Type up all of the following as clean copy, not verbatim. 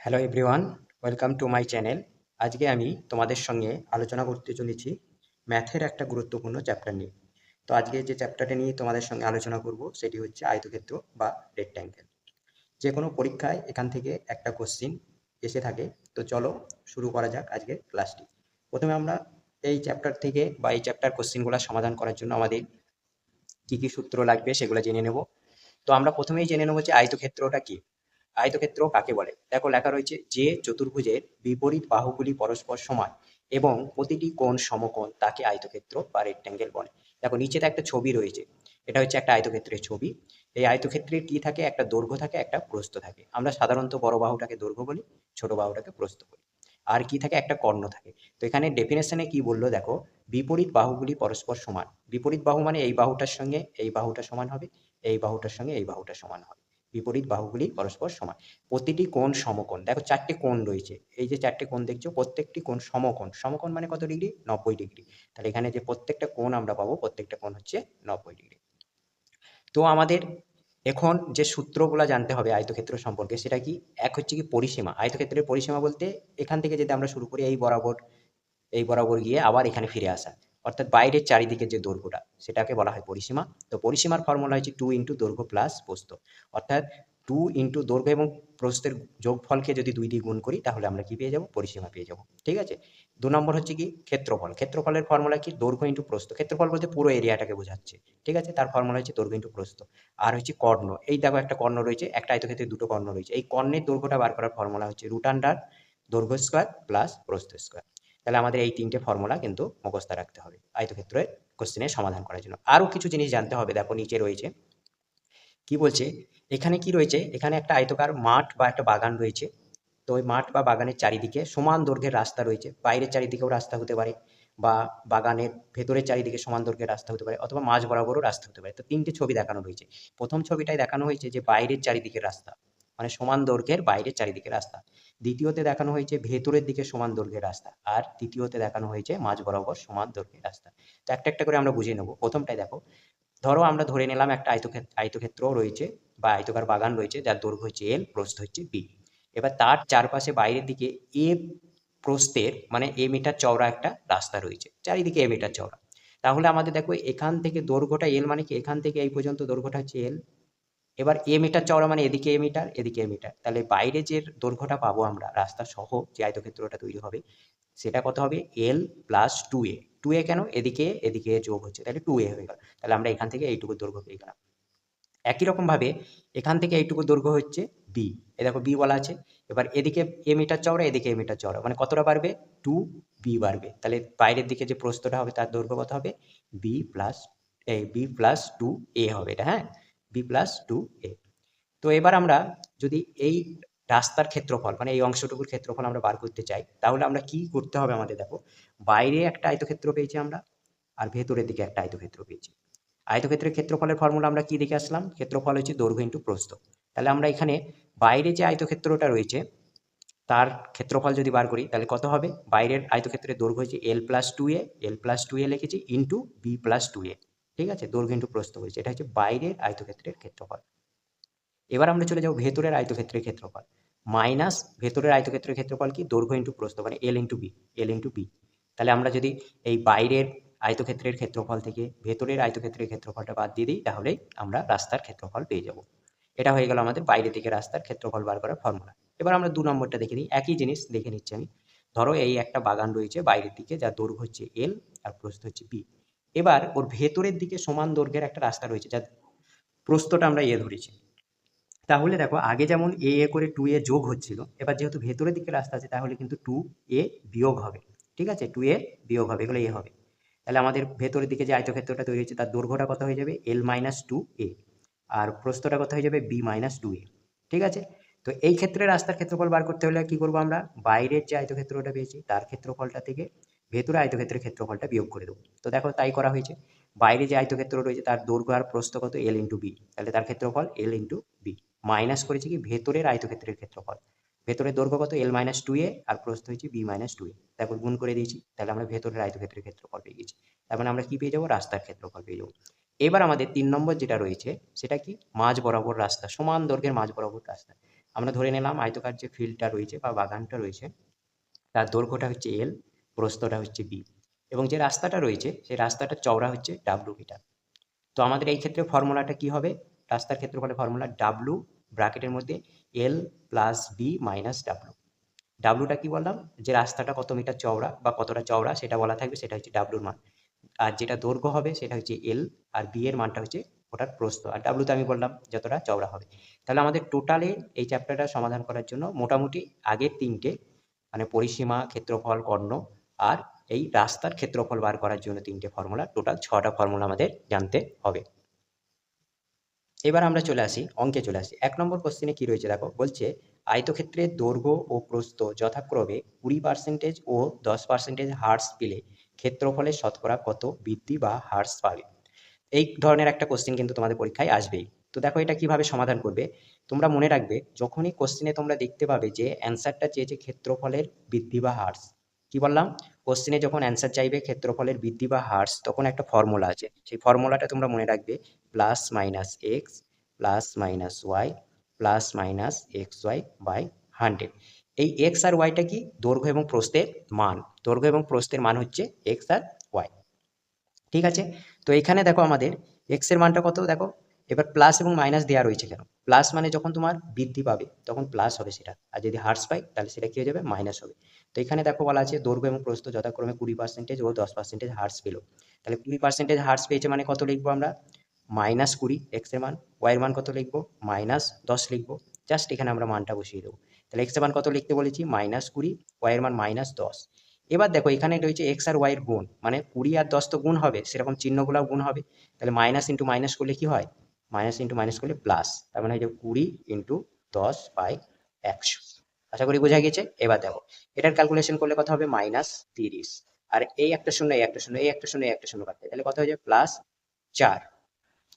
Hello everyone, welcome to my channel. আজকে আমি তোমাদের সঙ্গে আলোচনা করতে চলেছি ম্যাথের একটা গুরুত্বপূর্ণ চ্যাপ্টার নিয়ে। তো আজকে যে চ্যাপ্টারটা নিয়ে তোমাদের সঙ্গে আলোচনা করব সেটি হচ্ছে আয়তক্ষেত্র বা রেক্ট্যাঙ্গেল। যে কোনো পরীক্ষায় এখান থেকে একটা কোশ্চিন এসে থাকে। তো চলো শুরু করা যাক আজকের ক্লাসটি। প্রথমে আমরা এই চ্যাপ্টার থেকে বা এই চ্যাপ্টার কোশ্চিনগুলো সমাধান করার জন্য আমাদের কী কী সূত্র লাগবে সেগুলো জেনে নেব। তো আমরা প্রথমেই জেনে নেব যে আয়তক্ষেত্রটা কি। আয়তক্ষেত্র কাকে বলে? দেখো লেখা রয়েছে যে চতুর্ভুজের বিপরীত বাহুগুলি পরস্পর সমান এবং প্রতিটি কোণ সমকোণ তাকে আয়তক্ষেত্র বা রেক্ট্যাঙ্গেল বলে। দেখো নিচেতে একটা ছবি রয়েছে, এটা হচ্ছে একটা আয়তক্ষেত্রের ছবি। এই আয়তক্ষেত্রের কি থাকে? একটা দৈর্ঘ্য থাকে, একটা প্রস্থ থাকে। আমরা সাধারণত বড় বাহুটাকে দৈর্ঘ্য বলি, ছোট বাহুটাকে প্রস্থ বলি। আর কি থাকে? একটা কর্ণ থাকে। তো এখানে ডেফিনেশনে কি বললো দেখো, বিপরীত বাহুগুলি পরস্পর সমান। বিপরীত বাহু মানে এই বাহুটার সঙ্গে এই বাহুটা সমান হবে, এই বাহুটার সঙ্গে এই বাহুটা সমান হবে। বিপরীত বাহুগুলি পরস্পর সমান। প্রতিটি কোণ সমকোণ। দেখো চারটে কোণ রয়েছে, এই যে চারটে কোণ দেখছো প্রত্যেকটি কোণ সমকোণ। সমকোণ মানে কত ডিগ্রি? 90 ডিগ্রি। তাহলে এখানে যে প্রত্যেকটা কোণ আমরা পাবো, প্রত্যেকটা কোণ হচ্ছে 90 ডিগ্রি। তো আমাদের এখন যে সূত্রগুলো জানতে হবে আয়তক্ষেত্র সম্পর্কে সেটা কি? এক হচ্ছে কি পরিসীমা। আয়তক্ষেত্রের পরিসীমা বলতে এখান থেকে যদি আমরা শুরু করি এই বরাবর গিয়ে আবার এখানে ফিরে আসা, অর্থাৎ বাইরের চারিদিকে যে দৈর্ঘ্যটা সেটাকে বলা হয় পরিসীমা। তো পরিসীমার ফর্মুলা হচ্ছে 2 দৈর্ঘ্য প্লাস প্রস্থ, অর্থাৎ 2 দৈর্ঘ্য এবং প্রস্থের যোগফলকে যদি 2 দিয়ে গুণ করি তাহলে আমরা কি পেয়ে যাব? পরিসীমা পেয়ে যাব। ঠিক আছে। 2 নম্বর হচ্ছে কি ক্ষেত্রফল। ক্ষেত্রফলের ফর্মুলা কি? দৈর্ঘ্য ইন্টু প্রস্থ। ক্ষেত্রফল বলতে পুরো এরিয়াটাকে বোঝাচ্ছে। ঠিক আছে, তার ফর্মুলা হচ্ছে দৈর্ঘ্য ইন্টু প্রস্থ। আর হচ্ছে কর্ণ। এই দেখো একটা কর্ণ রয়েছে, একটা আয়তক্ষেত্রে দুটো কর্ণ রয়েছে। এই কর্ণের দৈর্ঘ্যটা বার করার ফর্মুলা হচ্ছে রুট আন্ডার দৈর্ঘ্য স্কোয়ার প্লাস প্রস্থ স্কোয়ার। তাহলে আমাদের এই তিনটে ফর্মুলা কিন্তু মুখস্থ রাখতে হবে আয়তক্ষেত্রের কোশ্চেনের সমাধান করার জন্য। আরও কিছু জিনিস জানতে হবে। দেখো নিচে রয়েছে কি বলছে, এখানে কি রয়েছে? এখানে একটা আয়তকার মাঠ বা একটা বাগান রয়েছে। তো ওই মাঠ বা বাগানের চারিদিকে সমান দৈর্ঘ্যের রাস্তা রয়েছে। বাইরের চারিদিকেও রাস্তা হতে পারে, বা বাগানের ভেতরের চারিদিকে সমান দৈর্ঘ্যের রাস্তা হতে পারে, অথবা মাঝ বরাবরও রাস্তা হতে পারে। তো তিনটে ছবি দেখানো রয়েছে। প্রথম ছবিটায় দেখানো হয়েছে যে বাইরের চারিদিকের রাস্তা, মানে সমান দৈর্ঘ্যের বাইরের চারিদিকে রাস্তা। দ্বিতীয়তে দেখানো হয়েছে ভেতরের দিকে সমান দৈর্ঘ্যের রাস্তা। আর তৃতীয়তে দেখানো হয়েছে মাঝ বরাবর সমান দৈর্ঘ্যের রাস্তা। তো একটা একটা করে আমরা বুঝে নেব। প্রথমটাই দেখো, ধরো আমরা ধরে নিলাম একটা আয়তক্ষেত্র রয়েছে বা আয়তকার বাগান রয়েছে, যার দৈর্ঘ্য হচ্ছে এল, প্রস্থ হচ্ছে বি। এবার তার চারপাশে বাইরের দিকে এ প্রস্থের মানে এ মিটার চওড়া একটা রাস্তা রয়েছে, চারিদিকে এ মিটার চওড়া। তাহলে আমাদের দেখো এখান থেকে দৈর্ঘ্যটা এল, মানে কি এখান থেকে এই পর্যন্ত দৈর্ঘ্যটা হচ্ছে এল। এবার এ মিটার চওড়া মানে এদিকে এ মিটার, এদিকে এ মিটার। তাহলে বাইরে যে দৈর্ঘ্যটা পাবো আমরা রাস্তা সহ, যে আয়তক্ষেত্রটা তৈরি হবে, সেটা কত হবে? এল প্লাস 2a। 2a কেন? এদিকে এদিকে যোগ হচ্ছে, তাহলে 2a হয়ে গেল। তাহলে আমরা এখান থেকে এইটুকু দৈর্ঘ্য পেয়ে গেলাম। একই রকমভাবে এখান থেকে এইটুকু দৈর্ঘ্য হচ্ছে বি। এ দেখো বি বলা আছে। এবার এদিকে এ মিটার চওড়া, এদিকে এ মিটার চওড়া, মানে কতটা বাড়বে? 2b বাড়বে। তাহলে বাইরের দিকে যে প্রস্থটা হবে তার দৈর্ঘ্য কত হবে? বি প্লাস 2a হবে এটা, হ্যাঁ, বি প্লাস 2a। তো এবার আমরা যদি এই রাস্তার ক্ষেত্রফল মানে এই অংশটুকুর ক্ষেত্রফল আমরা বার করতে চাই, তাহলে আমরা কি করতে হবে? আমাদের দেখো বাইরে একটা আয়তক্ষেত্র পেয়েছি আমরা, আর ভেতরের দিকে একটা আয়তক্ষেত্র পেয়েছি। আয়তক্ষেত্রের ক্ষেত্রফলের ফর্মুলা আমরা কি দেখে আসলাম? ক্ষেত্রফল হচ্ছে দৈর্ঘ্য ইন্টু প্রস্থ। তাহলে আমরা এখানে বাইরে যে আয়তক্ষেত্রটা রয়েছে তার ক্ষেত্রফল যদি বার করি তাহলে কত হবে? বাইরের আয়তক্ষেত্রের দৈর্ঘ্য হচ্ছে এল প্লাস 2a লিখেছি ইন্টু বি প্লাস 2a। ঠিক আছে, দৈর্ঘ্য ইন্টু প্রস্থ বলছে, এটা হচ্ছে বাইরের আয়তক্ষেত্রের ক্ষেত্রফল। এবার আমরা চলে যাব ভেতরের আয়তক্ষেত্রের ক্ষেত্রফল। মাইনাস ভেতরের আয়তক্ষেত্রের ক্ষেত্রফল কি? দৈর্ঘ্য ইন্টু প্রস্থ, মানে এল ইন্টু বি। তাহলে আমরা যদি এই বাইরের আয়তক্ষেত্রের ক্ষেত্রফল থেকে ভেতরের আয়তক্ষেত্রের ক্ষেত্রফলটা বাদ দিয়ে দিই, তাহলে আমরা রাস্তার ক্ষেত্রফল পেয়ে যাব। এটা হয়ে গেল আমাদের বাইরে থেকে রাস্তার ক্ষেত্রফল বার করার ফর্মুলা। এবার আমরা 2 নম্বরটা দেখে নিই। একই জিনিস দেখে নিচ্ছি আমি। ধরো এই একটা বাগান রয়েছে বাইরের দিকে, যার দৈর্ঘ্য হচ্ছে এল আর প্রস্থ হচ্ছে বি। এবার ওর ভেতরের দিকে সমান দৈর্ঘ্যের একটা রাস্তা রয়েছে, যার প্রস্থটা আমরা এ ধরেছি। তাহলে দেখো আগে যেমন এ করে 2a যোগ হচ্ছিল, এবার যেহেতু ভেতরের দিকে রাস্তা আছে তাহলে কিন্তু 2a বিয়োগ হবে। ঠিক আছে, 2a বিয়োগ হবে, এগুলো এ হবে। তাহলে আমাদের ভেতরের দিকে যে আয়তক্ষেত্রটা তৈরি হচ্ছে তার দৈর্ঘ্যটা কত হয়ে যাবে? l-2a। আর প্রস্থটা কত হয়ে যাবে? b-2a। ঠিক আছে। তো এই ক্ষেত্রে রাস্তার ক্ষেত্রফল বার করতে হলে কি করবো? আমরা বাইরের যে আয়তক্ষেত্রটা পেয়েছি তার ক্ষেত্রফলটা থেকে ভেতরে আয়তক্ষেত্রের ক্ষেত্রফলটা বিয়োগ করে দেবো। তো দেখো তাই করা হয়েছে। বাইরে যে আয়তক্ষেত্র রয়েছে তার দৈর্ঘ্য আর প্রস্থ কত? l-b। তাহলে তার ক্ষেত্রফল l-b। মাইনাস করেছি কি ভেতরের আয়তক্ষেত্রের ক্ষেত্রফল। ভেতরের দৈর্ঘ্য কত? l-2a আর প্রস্থ হচ্ছে b-2a। তারপর গুণ করে দিয়েছি, তাহলে আমরা ভেতরের আয়তক্ষেত্রের ক্ষেত্রফল পেয়ে গেছি। তার মানে আমরা কি পেয়ে যাবো? রাস্তার ক্ষেত্রফল পেয়ে যাবো। এবার আমাদের 3 নম্বর যেটা রয়েছে সেটা কি? মাঝ বরাবর রাস্তা, সমান দৈর্ঘ্যের মাঝ বরাবর রাস্তা। আমরা ধরে নিলাম আয়তকার যে ফিল্ডটা রয়েছে বা বাগানটা রয়েছে তার দৈর্ঘ্যটা হচ্ছে এল, প্রস্থটা হচ্ছে বি, এবং যে রাস্তাটা রয়েছে সেই রাস্তাটার চওড়া হচ্ছে ডাব্লু মিটার। তো আমাদের এই ক্ষেত্রে ফর্মুলাটা কি হবে? রাস্তার ক্ষেত্রফলের ফর্মুলা ডাব্লু ব্র্যাকেটের মধ্যে এল প্লাস বি মাইনাস ডাব্লু। ডাব্লুটা কি বললাম? যে রাস্তাটা কত মিটার চওড়া বা কতটা চওড়া সেটা বলা থাকবে, সেটা হচ্ছে ডাব্লুর মান। আর যেটা দৈর্ঘ্য হবে সেটা হচ্ছে এল, আর বি এর মানটা হচ্ছে ওটার প্রস্থ, আর ডাব্লুতে আমি বললাম যতটা চওড়া হবে। তাহলে আমাদের টোটালে এই চ্যাপ্টারটা সমাধান করার জন্য মোটামুটি আগের তিনটে মানে পরিসীমা, ক্ষেত্রফল, কর্ণ আর এই রাস্তার ক্ষেত্রফল বার করার জন্য তিনটে ফর্মুলা, টোটাল 6টা ফর্মুলা আমাদের জানতে হবে। এবার আমরা চলে আসি অঙ্কে চলে আসি। 1 নম্বর কোশ্চেনে কি রয়েছে দেখো, বলছে আয়তক্ষেত্রের দৈর্ঘ্য ও প্রস্থ যথাক্রমে 20% ও 10% হ্রাস পেলে ক্ষেত্রফলের শতকরা কত বৃদ্ধি বা হ্রাস পাবে? এই ধরনের একটা কোশ্চেন কিন্তু তোমাদের পরীক্ষায় আসবেই। তো দেখো এটা কিভাবে সমাধান করবে। তোমরা মনে রাখবে, যখনই কোশ্চেনে তোমরা দেখতে পাবে যে অ্যান্সারটা চেয়েছে ক্ষেত্রফলের বৃদ্ধি বা হ্রাস, কি বললাম? কোশ্চেনে যখন অ্যান্সার চাইবে ক্ষেত্রফলের বৃদ্ধি বা হ্রাস, তখন একটা ফর্মুলা আছে, সেই ফর্মুলাটা তোমরা মনে রাখবে, plus minus x plus minus y plus minus x y by 100। এই এক্স আর ওয়াইটা কি? দৈর্ঘ্য এবং প্রস্থের মান। দৈর্ঘ্য এবং প্রস্থের মান হচ্ছে এক্স আর ওয়াই। ঠিক আছে, তো এখানে দেখো আমাদের এক্স এর মানটা কত দেখো, এবার প্লাস এবং মাইনাস দেওয়া রয়েছে কেন? প্লাস মানে যখন তোমার বৃদ্ধি পাবে তখন প্লাস হবে সেটা, আর যদি হ্রাস পাই তাহলে সেটা কি হয়ে যাবে? মাইনাস হবে। তো এখানে দেখো বলা আছে দৈর্ঘ্য এবং প্রস্থ যথাক্রমে 20% ও 10% হ্রাস পেল। তাহলে 20% হ্রাস পেয়েছে মানে কত লিখবো আমরা? -20 এক্স এর মান। ওয়াই এর মান কত লিখবো? -10 লিখবো। জাস্ট এখানে আমরা মানটা বসিয়ে দেবো। তাহলে এক্স এর মান কত লিখতে বলেছি? -20, ওয়াই এর মান -10। এবার দেখো এখানে রয়েছে এক্স আর ওয়াই এর গুণ, মানে 20 আর 10 তো গুণ হবে, সেরকম চিহ্নগুলোও গুণ হবে। তাহলে মাইনাস ইন্টু মাইনাস করলে কি হয়? মাইনাস ইন্টু মাইনাস করলে প্লাস, তার মানে হয়ে যাবে 20 ইন্টু 10/100। আশা করি বোঝা গেছে। এবার দেখো এটার ক্যালকুলেশন করলে কত হবে? -30। আর এই একটা শূন্য, এই একটা শূন্য, এই একটা শূন্য, এই একটা শূন্য কাটবে, তাহলে কত হয়ে যাবে? +4,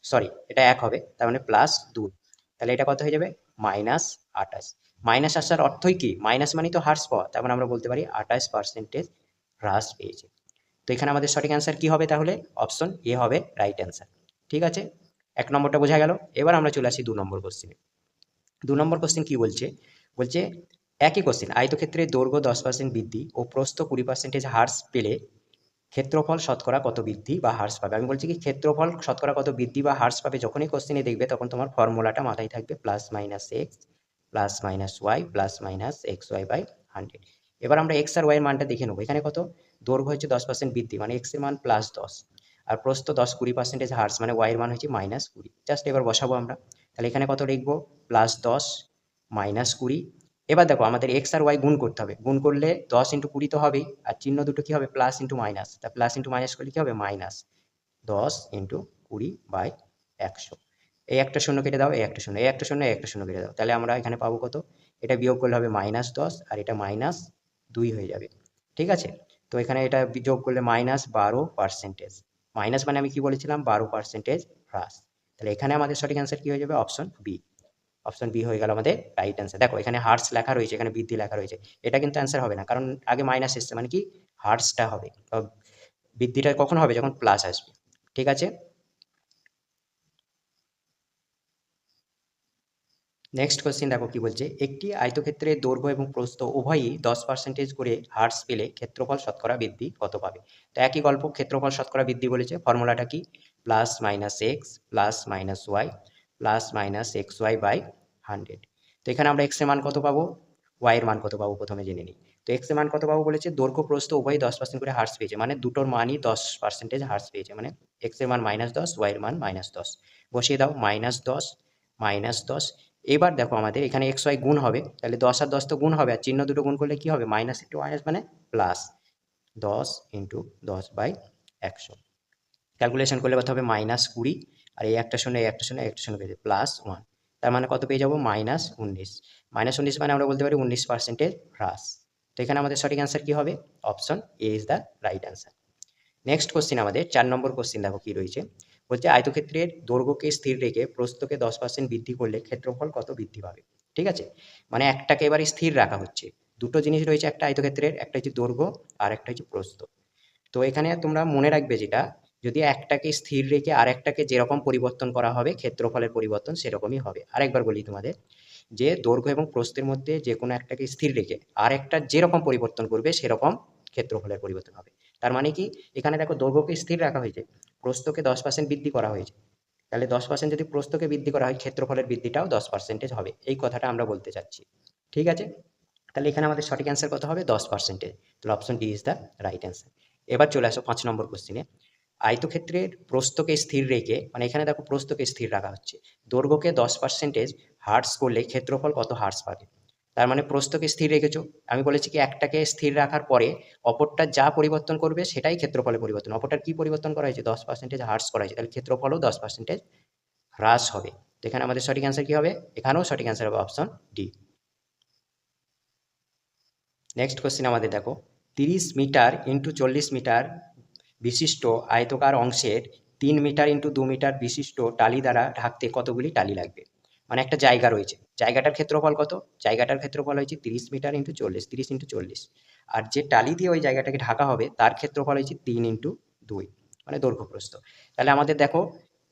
সরি এটা 1 হবে, তার মানে +2। তাহলে এটা কত হয়ে যাবে? -28। মাইনাস আসার অর্থই কি? মাইনাস মানেই তো হ্রাস পাওয়া, তার মানে আমরা বলতে পারি 28% হ্রাস পেয়েছে। তো এখানে আমাদের সঠিক অ্যান্সার কি হবে তাহলে? অপশন এ হবে রাইট অ্যান্সার। ঠিক আছে, 1 নম্বরটা বোঝা গেল। এবার আমরা চলে আসি 2 নম্বর কোশ্চেনে। 2 নম্বর কোশ্চেন কি বলছে? বলছে একই কোশ্চেন, আয়তক্ষেত্রের দৈর্ঘ্য 10% বৃদ্ধি ও প্রস্থ 20% হ্রাস পেলে ক্ষেত্রফল শতকরা কত বৃদ্ধি বা হ্রাস পাবে? আমি বলছি কি ক্ষেত্রফল শতকরা কত বৃদ্ধি বা হ্রাস পাবে, যখনই কোশ্চেনে দেখবে তখন তোমার ফর্মুলাটা মাথায় থাকবে, plus minus x plus minus y plus minus x y by 100। এবার আমরা এক্স আর ওয়াই এর মানটা দেখে নেবো। এখানে কত? দৈর্ঘ্য হচ্ছে 10% বৃদ্ধি মানে এক্স এর মান +10, আর প্রস্থ 10-20% হ্রাস মানে ওয়াই এর মান হচ্ছে -20। জাস্ট এবার বসাবো আমরা। তাহলে এখানে কত লিখবো? +10 -20। এবার দেখো আমাদের এক্স আর ওয়াই গুণ করতে হবে, গুণ করলে 10 ইন্টু 20 তো হবেই, আর চিহ্ন দুটো কি হবে? প্লাস ইন্টু মাইনাস, তা প্লাস ইন্টু মাইনাস করলে কি হবে? -10 ইন্টু 20/100। এই একটা শূন্য কেটে দাও, এই একটা শূন্য, এই একটা শূন্য, এই একটা শূন্য কেটে দাও, তাহলে আমরা এখানে পাবো কত? এটা বিয়োগ করলে হবে -10 আর এটা -2 হয়ে যাবে। ঠিক আছে, তো এখানে এটা যোগ করলে -12%। মাইনাস মানে আমি কি বলেছিলাম? 12% হ্রাস। তাহলে এখানে আমাদের সঠিক অ্যান্সার কি হয়ে যাবে? Option B. অপশন বি হয়ে গেল আমাদের রাইট অ্যান্সার। দেখো এখানে হার্টস লেখা রয়েছে, এখানে বৃদ্ধি লেখা রয়েছে, এটা কিন্তু অ্যান্সার হবে না, কারণ আগে মাইনাস এসছে, মানে কি হার্টসটা হবে। বৃদ্ধিটা কখন হবে? যখন প্লাস আসবে। ঠিক আছে, নেক্সট কোশ্চেন দেখো কি বলছে, একটি আয়তক্ষেত্রের দৈর্ঘ্য এবং প্রস্থ উভয়ই 10% করে হ্রাস পেলে ক্ষেত্রফল শতকরা বৃদ্ধি কত পাবে? তো একই গল্প, ক্ষেত্রফল শতকরা বৃদ্ধি বলেছে, ফর্মুলাটা কি? Plus minus x plus minus y plus minus x y by 100। তো এখানে আমরা এক্স এর মান কত পাবো? ওয়াই এর মান কত পাবো প্রথমে জেনে নিই। তো এক্স এর মান কত পাবো বলেছে? দৈর্ঘ্য প্রস্থ উভয়ই 10% করে হ্রাস পেয়েছে, মানে দুটোর মানই 10% হ্রাস পেয়েছে, মানে এক্স এর মান -10, ওয়াই এর মান -10। বসিয়ে দাও, -10 -10। এবার দেখো আমাদের এখানে এক্স ওয়াই গুণ হবে, তাহলে 10 আর 10 তো গুণ হবে, আর চিহ্ন দুটো গুণ করলে কি হবে? মাইনাস ইন্টু মাইনাস মানে প্লাস, 10 ইন্টু 10/100। ক্যালকুলেশন করলে কত হবে? -20, আর এই একটা শূন্য, এই একটা শূন্য, এই একটা শূন্য পেয়ে যাবে +1, তার মানে কত পেয়ে যাবো? -19। -19 মানে আমরা বলতে পারি 19% হ্রাস। তো এখানে আমাদের সঠিক অ্যান্সার কি হবে? Option A is the right answer. Next question আমাদের 4 নম্বর কোশ্চেন দেখো কি রয়েছে, বলছে আয়তক্ষেত্রের দৈর্ঘ্যকে স্থির রেখে প্রস্থকে 10% বৃদ্ধি করলে ক্ষেত্রফল কত বৃদ্ধি পাবে? ঠিক আছে, মানে একটাকে এবারে স্থির রাখা হচ্ছে, দুটো জিনিস রয়েছে একটা আয়তক্ষেত্রের, একটা হচ্ছে দৈর্ঘ্য আর একটা হচ্ছে প্রস্থ। তো এখানে তোমরা মনে রাখবে যেটা, যদি একটাকে স্থির রেখে আর একটাকে যেরকম পরিবর্তন করা হবে ক্ষেত্রফলের পরিবর্তন সেরকমই হবে। আরেকবার বলি তোমাদের, যে দৈর্ঘ্য এবং প্রস্থের মধ্যে যে কোনো একটাকে স্থির রেখে আর একটা যেরকম পরিবর্তন করবে সেরকম ক্ষেত্রফলের পরিবর্তন হবে। তার মানে কি, এখানে দেখো দৈর্ঘ্যকে স্থির রাখা হয়েছে, প্রস্থকে 10% বৃদ্ধি করা হয়েছে, তাহলে 10% যদি প্রস্থকে বৃদ্ধি করা হয় ক্ষেত্রফলের বৃদ্ধিটাও 10% হবে, এই কথাটা আমরা বলতে চাচ্ছি। ঠিক আছে, তাহলে এখানে আমাদের সঠিক অ্যান্সার কত হবে? 10%। তাহলে option D is the right answer. এবার চলে আসো 5 নম্বর কোশ্চিনে। আয়তক্ষেত্রের প্রস্থকে স্থির রেখে, মানে এখানে দেখো প্রস্থকে স্থির রাখা হচ্ছে, দৈর্ঘ্যকে 10% হার্টস করলে ক্ষেত্রফল কত হার্টস পাবে? তার মানে প্রস্থকে স্থির রেখেছো, আমি বলেছি কি একটাকে স্থির রাখার পরে অপরটা যা পরিবর্তন করবে সেটাই ক্ষেত্রফলের পরিবর্তন। অপরটার কি পরিবর্তন করা হয়েছে? 10% হার্টস করা হয়েছে, তাহলে ক্ষেত্রফলও 10% হ্রাস হবে। তো এখানে আমাদের সঠিক অ্যান্সার কি হবে? এখানেও সঠিক অ্যান্সার হবে অপশন ডি। নেক্সট কোশ্চেন আমাদের দেখো, 30 মিটার ইন্টু 40 মিটার বিশিষ্ট আয়তকার অংশের 3 মিটার ইন্টু 2 মিটার বিশিষ্ট টালি দ্বারা ঢাকতে কতগুলি টালি লাগবে? মানে একটা জায়গা রয়েছে, জায়গাটার ক্ষেত্রফল কত? জায়গাটার ক্ষেত্রফল হয়েছে 30 মিটার ইন্টু 40, 30 ইন্টু 40, আর যে টালি দিয়ে ওই জায়গাটাকে ঢাকা হবে তার ক্ষেত্রফল হয়েছে 3 ইন্টু 2, মানে দৈর্ঘ্য প্রস্থ। তাহলে আমাদের দেখো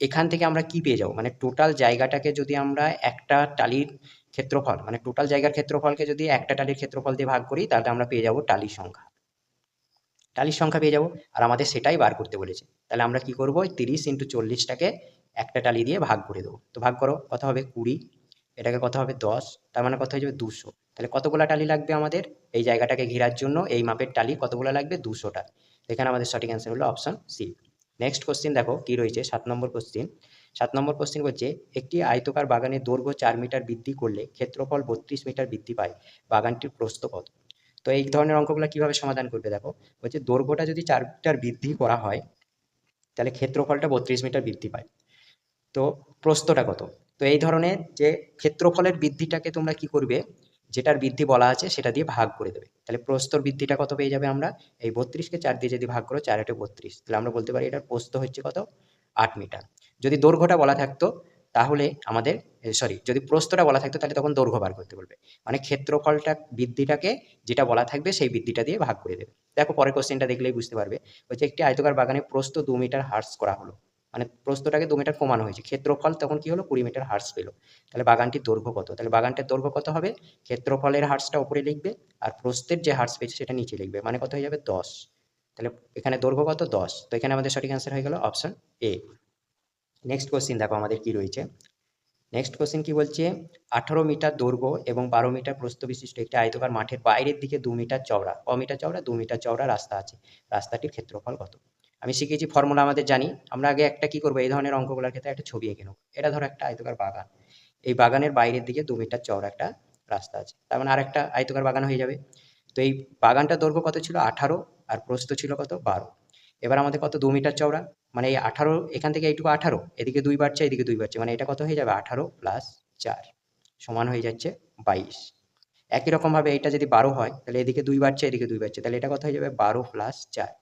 এখান থেকে আমরা কি পেয়ে যাবো, মানে টোটাল জায়গাটাকে যদি আমরা একটা টালির ক্ষেত্রফল, মানে টোটাল জায়গার ক্ষেত্রফলকে যদি একটা টালির ক্ষেত্রফল দিয়ে ভাগ করি তাহলে আমরা পেয়ে যাবো টালির সংখ্যা, টালির সংখ্যা পেয়ে যাবো, আর আমাদের সেটাই বার করতে বলেছে। তাহলে আমরা কি করবো, 30 ইন্টু 40টাকে একটা টালি দিয়ে ভাগ করে দেবো। তো ভাগ করো, কত হবে? 20, এটাকে কত হবে? 10, তার মানে কত হয়ে যাবে? 200। তাহলে কতগুলা টালি লাগবে আমাদের এই জায়গাটাকে ঘেরার জন্য? এই মাপের টালি কতগুলো লাগবে? 200টা। এখানে আমাদের সঠিক অ্যান্সার হলো অপশন সি। নেক্সট কোশ্চিন দেখো কি রয়েছে, 7 নম্বর কোশ্চিন। 7 নম্বর কোশ্চিন বলছে, একটি আয়তকার বাগানের দৈর্ঘ্য 4 মিটার বৃদ্ধি করলে ক্ষেত্রফল 32 মিটার বৃদ্ধি পায়, বাগানটির প্রস্থ কত? তো এই ধরনের অঙ্কগুলো কিভাবে সমাধান করবে দেখো, বলছে দৈর্ঘ্যটা যদি 4 মিটার বৃদ্ধি করা হয় তাহলে ক্ষেত্রফলটা 32 মিটার বৃদ্ধি পায়, তো প্রস্থটা কত? তো এই ধরনের যে ক্ষেত্রফলের বৃদ্ধিটাকে তোমরা কি করবে, যেটার বৃদ্ধি বলা আছে সেটা দিয়ে ভাগ করে দেবে। তাহলে প্রস্থর বৃদ্ধিটা কত পেয়ে যাবে আমরা? এই 32কে 4 দিয়ে যদি ভাগ করো, 4 8 32, তাহলে আমরা বলতে পারি এটার প্রস্থ হচ্ছে কত? 8 মিটার। যদি দৈর্ঘ্যটা বলা থাকতো তাহলে আমাদের, সরি, যদি প্রস্থটা বলা থাকতো তাহলে তখন দৈর্ঘ্য বার করতে বলবে। মানে ক্ষেত্রফলটা বৃদ্ধিটাকে যেটা বলা থাকবে সেই বৃদ্ধিটা দিয়ে ভাগ করে দেবে। দেখো পরের কোশ্চেনটা দেখলেই বুঝতে পারবে, হচ্ছে একটি আয়তকার বাগানে প্রস্থ 2 মিটার হ্রাস করা হলো, মানে প্রস্থটাকে 2 মিটার কমানো হয়েছে, ক্ষেত্রফল তখন কি হলো? 20 মিটার হ্রাস পেলো। তাহলে বাগানটির দৈর্ঘ্য কত? তাহলে বাগানটির দৈর্ঘ্য কত হবে? ক্ষেত্রফলের হ্রাসটা উপরে লিখবে আর প্রস্থের যে হ্রাস পেয়েছে সেটা নিচে লিখবে, মানে কত হয়ে যাবে? 10। তাহলে এখানে দৈর্ঘ্য কত? 10। তো এখানে আমাদের সঠিক অ্যান্সার হয়ে গেল অপশন এ। নেক্সট কোশ্চিন দেখো আমাদের কি রয়েছে। নেক্সট কোশ্চেন কি বলছে, 18 মিটার দৈর্ঘ্য এবং 12 মিটার প্রস্থ বিশিষ্ট একটি আয়তকার মাঠের বাইরের দিকে 2 মিটার চওড়া, ক মিটার চওড়া? 2 মিটার চওড়া রাস্তা আছে, রাস্তাটির ক্ষেত্রফল কত? আমি শিখেছি ফর্মুলা আমাদের জানি, আমরা আগে একটা কি করবো, এই ধরনের অঙ্কগুলোর ক্ষেত্রে একটা ছবি এঁকে নেবো। এটা ধরো একটা আয়তকার বাগান, এই বাগানের বাইরের দিকে 2 মিটার চওড়া একটা রাস্তা আছে, তার মানে আরেকটা আয়তকার বাগান হয়ে যাবে। তো এই বাগানটার দৈর্ঘ্য কত ছিল? 18, আর প্রস্থ ছিল কত? 12। এবার আমাদের কত? 2 মিটার চওড়া, মানে এই 18, এখান থেকে এইটুকু 18, এদিকে 2 বাড়ছে, এদিকে 2 বাড়ছে, মানে এটা কত হয়ে যাবে? 18 প্লাস 4 সমান হয়ে যাচ্ছে 22। একই রকমভাবে এটা যদি 12 হয় তাহলে এদিকে 2 বাড়ছে, এদিকে 2 বাড়ছে, তাহলে এটা কত হয়ে যাবে? 12 প্লাস 4,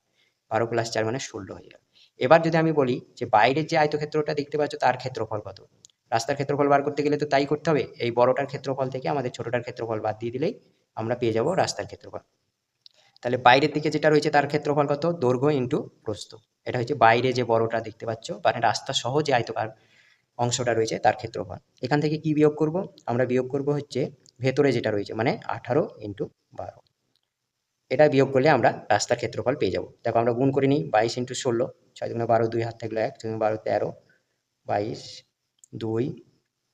12 প্লাস 4 মানে 16 হয়ে যাবে। এবার যদি আমি বলি যে বাইরের যে আয়তক্ষেত্রটা দেখতে পাচ্ছ তার ক্ষেত্রফল কত? রাস্তার ক্ষেত্রফল বার করতে গেলে তো তাই করতে হবে, এই বড়টার ক্ষেত্রফল থেকে আমাদের ছোটটার ক্ষেত্রফল বাদ দিয়ে দিলেই আমরা পেয়ে যাব রাস্তার ক্ষেত্রফল। তাহলে বাইরের দিকে যেটা রয়েছে তার ক্ষেত্রফল কত? দৈর্ঘ্য ইন্টু প্রস্থ। এটা হচ্ছে বাইরে যে বড়টা দেখতে পাচ্ছ, মানে রাস্তা সহ যে আয়তকার অংশটা রয়েছে তার ক্ষেত্রফল। এখান থেকে কি বিয়োগ করব? আমরা বিয়োগ করব হচ্ছে ভেতরে যেটা রয়েছে, মানে 18 ইন্টু 12, এটা বিয়োগ করলে আমরা রাস্তার ক্ষেত্রফল পেয়ে যাব। দেখো আমরা গুণ করে নিই, 22 ইন্টু 16, 6 দুগুণে 12, 2 হাত থাকলো 1, 6 12 13, 22, 2,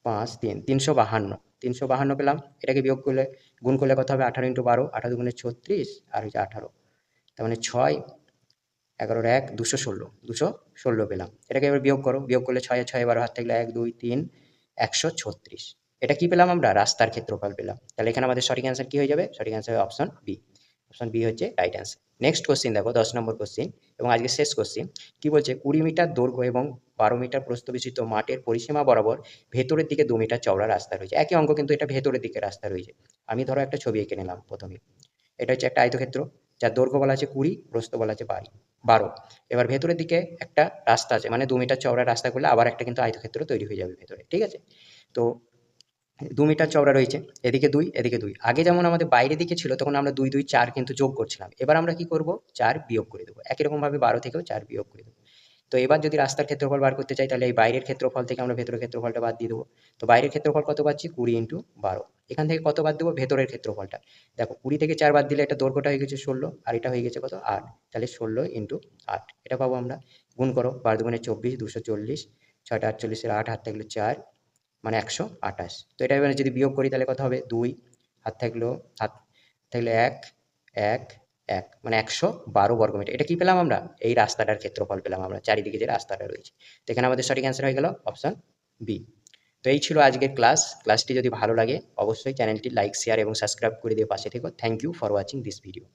5, 3, 352, 352 পেলাম। এটাকে বিয়োগ করলে, গুণ করলে কত হবে? 18 ইন্টু 12, 18 দুগুণে 36, আর হচ্ছে 18, তার মানে 6, 11 1, 216, 216 পেলাম। এটাকে এবার বিয়োগ করো, বিয়োগ করলে 6 6 12 হাত থাকলে 1 2 3, 136। এটা কি পেলাম? আমরা রাস্তার ক্ষেত্রফল পেলাম। তাহলে এখানে আমাদের সঠিক অ্যান্সার কি হয়ে যাবে? সঠিক অ্যান্সার হবে অপশন বি। অপশন বি হচ্ছে রাইট অ্যান্সার। নেক্সট কোশ্চিন দেখো 10 নম্বর কোশ্চিন এবং আজকে শেষ কোশ্চিন। কি বলছে, 20 মিটার দৈর্ঘ্য এবং 12 মিটার প্রস্থ বিশিষ্ট মাঠের পরিসীমা বরাবর ভেতরের দিকে 2 মিটার চওড়া রাস্তা রয়েছে। একই অঙ্ক, কিন্তু এটা ভেতরের দিকে রাস্তা রয়েছে। আমি ধরো একটা ছবি এঁকে নিলাম প্রথমে, এটা হচ্ছে একটা আয়তক্ষেত্র যার দৈর্ঘ্য বলা আছে 20, প্রস্থ বলা আছে 12। এবার ভেতরের দিকে একটা রাস্তা আছে, মানে 2 মিটার চওড়া রাস্তা করলে আবার একটা কিন্তু আয়তক্ষেত্র তৈরি হয়ে যাবে ভেতরে, ঠিক আছে? তো 2 মিটার চওড়া রয়েছে, এদিকে 2, এদিকে 2। আগে যেমন আমাদের বাইরের দিকে ছিল তখন আমরা 2 2 4 কিন্তু যোগ করছিলাম, এবার আমরা কি করব? 4 বিয়োগ করে দেবো। একই রকমভাবে 12 থেকেও 4 বিয়োগ করে দেবো। তো এবার যদি রাস্তার ক্ষেত্রফল বার করতে চাই তাহলে এই বাইরের ক্ষেত্রফল থেকে আমরা ভেতরের ক্ষেত্রফলটা বাদ দিয়ে দেবো। তো বাইরের ক্ষেত্রফল কত পাচ্ছি 20 ইন্টু 12। এখান থেকে কত বাদ দেবো ভেতরের ক্ষেত্রফলটা। দেখো 20 থেকে 4 বাদ দিলে এটা দৈর্ঘ্যটা হয়ে গেছে 16 আর এটা হয়ে গেছে কত 8। তাহলে 16 ইন্টু 8 এটা পাবো আমরা। গুণ করো 12 দুগুণে 24 240 6টা 48 8 হাত থাকলো 4 মানে 128। তো এটা এবারে যদি বিয়োগ করি তাহলে কত হবে 2 হাত থাকলো 1 1 1 মানে 112 বর্গমিটার। এটা কি পেলাম আমরা এই রাস্তাটার ক্ষেত্রফল পেলাম আমরা চারিদিকে যে রাস্তাটা রয়েছে। তো এখানে আমাদের সঠিক অ্যান্সার হয়ে গেল অপশন বি। তো এই ছিল আজকের ক্লাসটি যদি ভালো লাগে অবশ্যই চ্যানেলটি লাইক শেয়ার এবং সাবস্ক্রাইব করে দিয়ে পাশে থেকো। Thank you for watching this video.